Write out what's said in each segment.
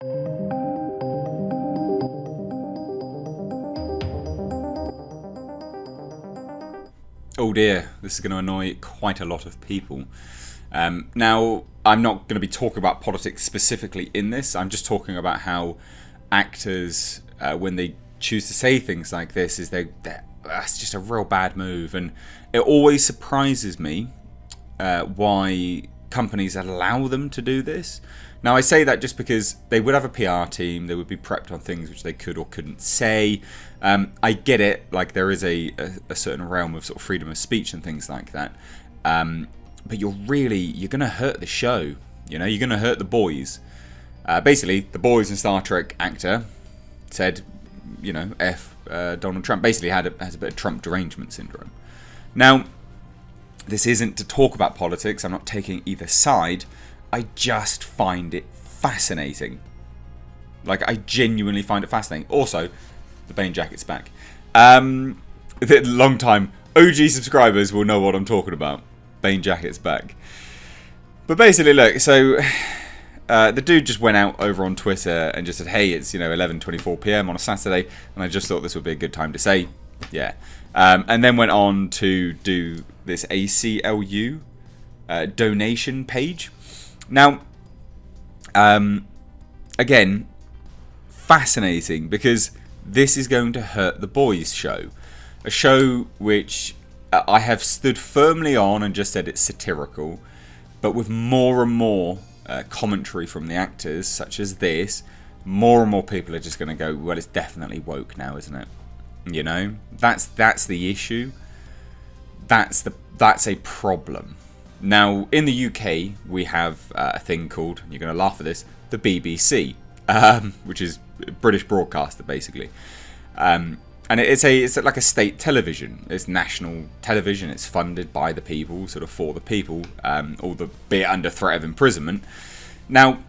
Oh dear, this is going to annoy quite a lot of people. Now, I'm not going to be talking about politics specifically in this. I'm just talking about how actors, when they choose to say things like this, that's just a real bad move. And it always surprises me why companies allow them to do this. Now, I say that just because they would have a PR team, they would be prepped on things which they could or couldn't say. I get it, like there is a certain realm of sort of freedom of speech and things like that. But you're going to hurt the show. You know, you're going to hurt the boys. Basically, the boys in Star Trek actor said, you know, F Donald Trump. Basically has a bit of Trump derangement syndrome. Now, this isn't to talk about politics. I'm not taking either side. I just find it fascinating. Like, I genuinely find it fascinating. Also, the Bane jacket's back. The long time OG subscribers will know what I'm talking about. Bane jacket's back. But basically, look, so the dude just went out over on Twitter and just said, hey, it's 11:24 p.m. on a Saturday, and I just thought this would be a good time to say, yeah. And then went on to do this ACLU donation page. Now, again, fascinating, because this is going to hurt the boys show. A show which I have stood firmly on and just said it's satirical, but with more and more commentary from the actors, such as this, more and more people are just going to go, well, it's definitely woke now, isn't it? You know, that's the issue. That's a problem. Now, in the UK, we have a thing called, you're going to laugh at this, the BBC, which is a British broadcaster, basically. And it's like a state television. It's national television. It's funded by the people, sort of for the people, albeit under threat of imprisonment. Now,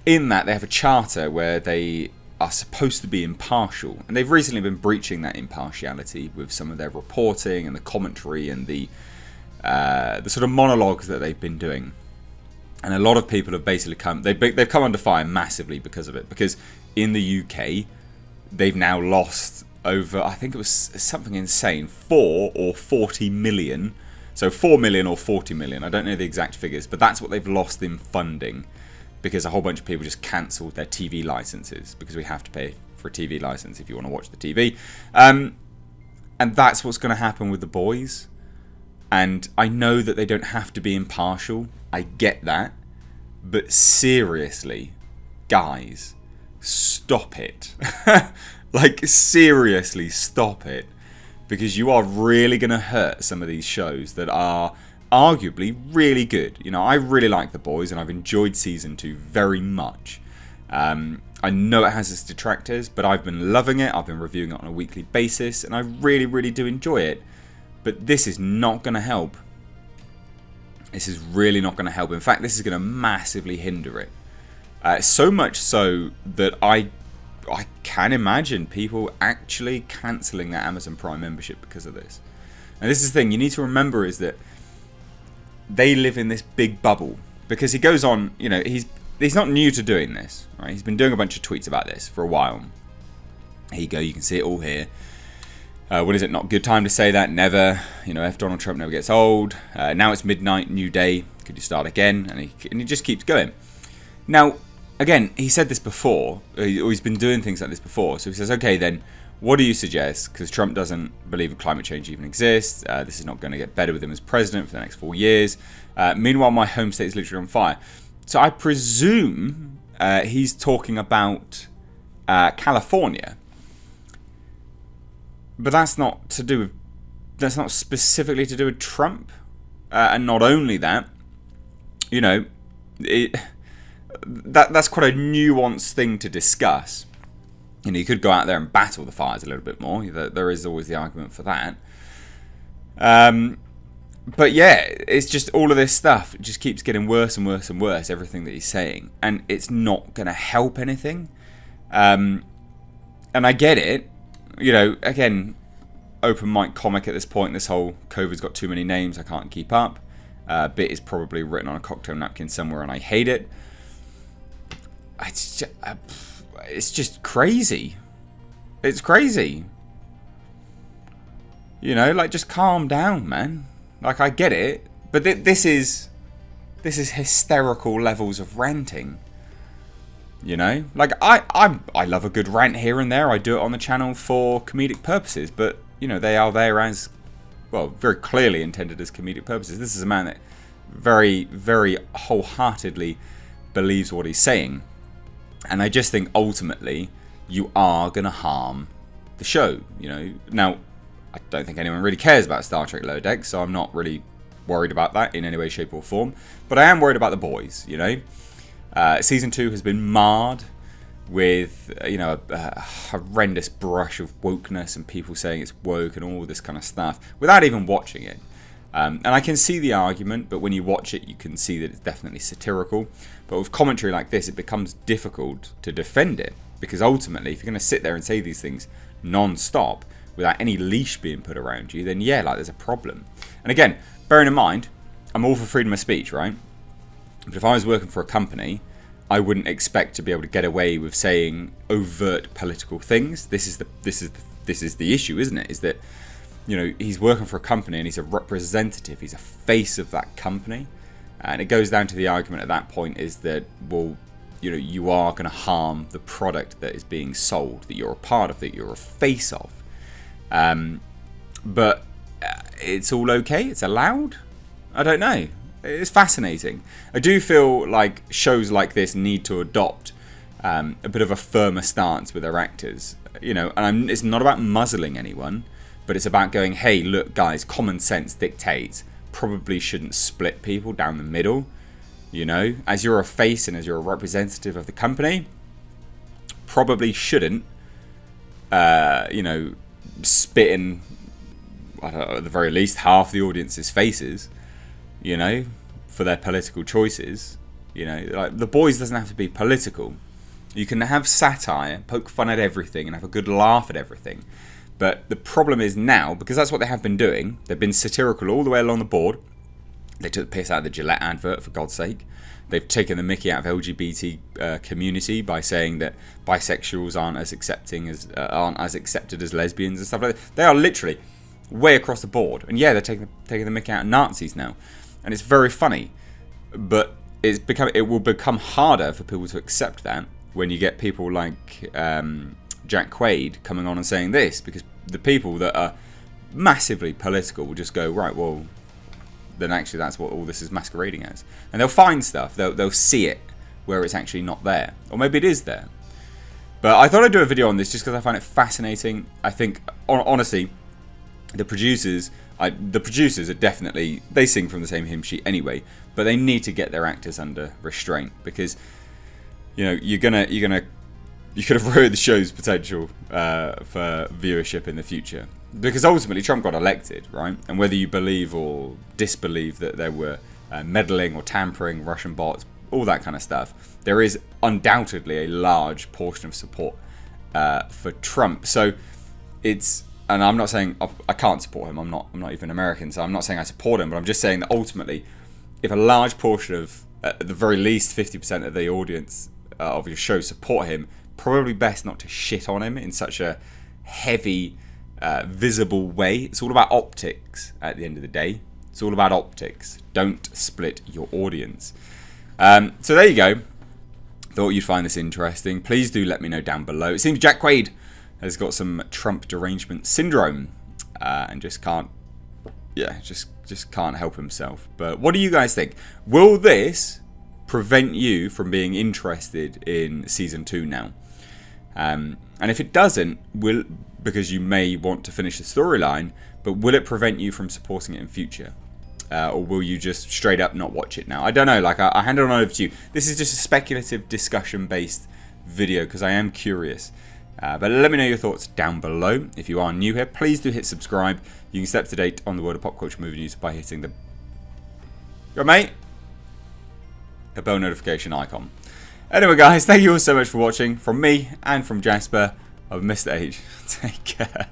in that, they have a charter where they are supposed to be impartial. And they've recently been breaching that impartiality with some of their reporting and the commentary and the sort of monologues that they've been doing. And a lot of people have basically they've come under fire massively because of it. Because in the UK, they've now lost over, I think it was something insane, 4 or 40 million. So 4 million or 40 million, I don't know the exact figures, but that's what they've lost in funding, because a whole bunch of people just cancelled their TV licenses, because we have to pay for a TV license if you want to watch the TV. And that's what's going to happen with the boys. And I know that they don't have to be impartial. I get that. But seriously, guys, stop it. Like, seriously, stop it. Because you are really going to hurt some of these shows that are arguably really good. You know, I really like The Boys, and I've enjoyed Season 2 very much. I know it has its detractors, but I've been loving it. I've been reviewing it on a weekly basis, and I really, really do enjoy it. But this is not going to help. This is really not going to help. In fact, this is going to massively hinder it. So much so that I can imagine people actually cancelling their Amazon Prime membership because of this. And this is the thing you need to remember, is that they live in this big bubble. Because he goes on, you know, he's not new to doing this, right? He's been doing a bunch of tweets about this for a while. Here you go, you can see it all here. When is it not a good time to say that? Never. You know, F Donald Trump never gets old. Now it's midnight, new day. Could you start again? And he just keeps going. Now, again, he said this before. Or he's been doing things like this before. So he says, okay, then, what do you suggest? Because Trump doesn't believe climate change even exists. This is not going to get better with him as president for the next 4 years. Meanwhile, my home state is literally on fire. So I presume he's talking about California. But that's not specifically to do with Trump. And not only that, you know, that's quite a nuanced thing to discuss. You know, you could go out there and battle the fires a little bit more. There is always the argument for that. But yeah, it's just all of this stuff. It just keeps getting worse and worse and worse, everything that he's saying. And it's not going to help anything. And I get it. You know, again, open mic comic at this point. This whole COVID's got too many names, I can't keep up. Bit is probably written on a cocktail napkin somewhere, and I hate it. it's just crazy. It's crazy. You know, like, just calm down, man. Like, I get it, but this is hysterical levels of ranting. You know, like, I love a good rant here and there. I do it on the channel for comedic purposes, but you know, they are there as, well, very clearly intended as comedic purposes. This is a man that very, very wholeheartedly believes what he's saying, and I just think ultimately you are going to harm the show. You know, now I don't think anyone really cares about Star Trek Lower Decks, so I'm not really worried about that in any way, shape or form, but I am worried about the boys. You know, season 2 has been marred with, you know, a horrendous brush of wokeness and people saying it's woke and all this kind of stuff without even watching it. And I can see the argument, but when you watch it, you can see that it's definitely satirical. But with commentary like this, it becomes difficult to defend it, because ultimately, if you're going to sit there and say these things non-stop without any leash being put around you, then yeah, like, there's a problem. And again, bearing in mind, I'm all for freedom of speech, right? But if I was working for a company, I wouldn't expect to be able to get away with saying overt political things. This is the issue, isn't it? Is that, you know, he's working for a company and he's a representative. He's a face of that company, and it goes down to the argument at that point is that, well, you know, you are going to harm the product that is being sold, that you're a part of, that you're a face of. But it's all okay. It's allowed. I don't know. It's fascinating. I do feel like shows like this need to adopt a bit of a firmer stance with their actors. You know, and it's not about muzzling anyone, but it's about going, hey, look, guys, common sense dictates probably shouldn't split people down the middle. You know, as you're a face and as you're a representative of the company, probably shouldn't, you know, spit in, I don't know, at the very least, half the audience's faces, you know, for their political choices. You know, like, The Boys doesn't have to be political. You can have satire, poke fun at everything, and have a good laugh at everything. But the problem is now, because that's what they have been doing, they've been satirical all the way along the board. They took the piss out of the Gillette advert, for God's sake. They've taken the mickey out of LGBT community by saying that bisexuals aren't as accepted as lesbians and stuff like that. They are literally way across the board. And yeah, they're taking the mickey out of Nazis now, and it's very funny. But it will become harder for people to accept that when you get people like Jack Quaid coming on and saying this, because the people that are massively political will just go, right, well, then actually that's what all this is masquerading as. And they'll find stuff, they'll see it where it's actually not there. Or maybe it is there. But I thought I'd do a video on this just because I find it fascinating. I think, honestly, the producers are definitely, they sing from the same hymn sheet anyway, but they need to get their actors under restraint, because, you know, you could have ruined the show's potential for viewership in the future. Because ultimately Trump got elected, right? And whether you believe or disbelieve that there were meddling or tampering, Russian bots, all that kind of stuff, there is undoubtedly a large portion of support for Trump. So it's, and I'm not saying I can't support him. I'm not even American, so I'm not saying I support him. But I'm just saying that ultimately, if a large portion of, at the very least, 50% of the audience of your show support him, probably best not to shit on him in such a heavy, visible way. It's all about optics at the end of the day. It's all about optics. Don't split your audience. So there you go. Thought you'd find this interesting. Please do let me know down below. It seems Jack Quaid has got some Trump derangement syndrome and just can't, just can't help himself. But what do you guys think? Will this prevent you from being interested in season 2 now? And if it doesn't, because you may want to finish the storyline, but will it prevent you from supporting it in future? Or will you just straight up not watch it now? I don't know, like, I hand it on over to you. This is just a speculative discussion-based video because I am curious. But let me know your thoughts down below. If you are new here, please do hit subscribe. You can stay up to date on the world of pop culture movie news by hitting the bell notification icon. Anyway, guys, thank you all so much for watching. From me and from Jasper, I've Mr. H. Take care.